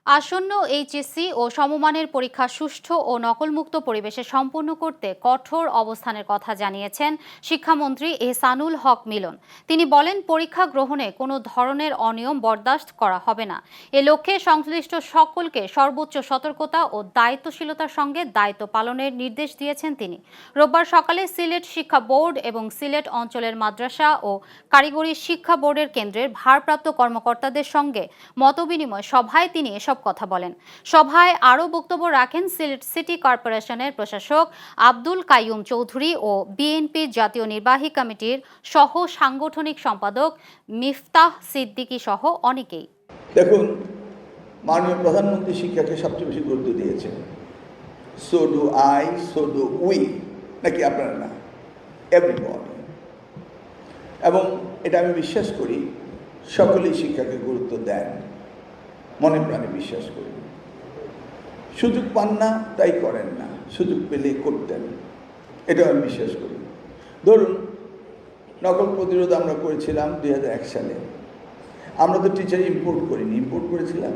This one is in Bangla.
আসন্ন এইচএসসি ও সমমানের পরীক্ষা সুষ্ঠু ও নকলমুক্ত পরিবেশে সম্পন্ন করতে কঠোর অবস্থানের কথা জানিয়েছেন শিক্ষামন্ত্রী এহসানুল হক মিলন। তিনি বলেন, পরীক্ষা গ্রহণে কোনো ধরনের অনিয়ম বরদাস্ত করা হবে না। এ লক্ষ্যে সংশ্লিষ্ট সকলকে সর্বোচ্চ সতর্কতা ও দায়িত্বশীলতার সঙ্গে দায়িত্ব পালনের নির্দেশ দিয়েছেন তিনি। রোববার সকালে সিলেট শিক্ষা বোর্ড এবং সিলেট অঞ্চলের মাদ্রাসা ও কারিগরি শিক্ষা বোর্ডের কেন্দ্রের ভারপ্রাপ্ত কর্মকর্তাদের সঙ্গে মতবিনিময় সভায় তিনি এসব কথা বলেন। সভায় আরও বক্তব্য রাখেন সিলেট সিটি কর্পোরেশনের প্রশাসক আব্দুল কাইয়ুম চৌধুরী ও বিএনপির জাতীয় নির্বাহী কমিটির সহ সাংগঠনিক সম্পাদক মিফতাহ সিদ্দিকী সহ অনেকেই। দেখুন, মাননীয় প্রধানমন্ত্রী শিক্ষাকে সবচেয়ে বেশি গুরুত্ব দিয়েছেন। So do I, so do we, নাকি আপনারা না, এভরিবডি। এবং এটা আমি বিশ্বাস করি সকলেই শিক্ষাকে গুরুত্ব দেন, মনে প্রাণে বিশ্বাস করি। সুযোগ পান না তাই করেন না, সুযোগ পেলে করতেন, এটাও আমি বিশ্বাস করি। ধরুন, নকল প্রতিরোধ আমরা করেছিলাম 2001 সালে। আমরা তো টিচার ইম্পোর্ট করিনি, ইম্পোর্ট করেছিলাম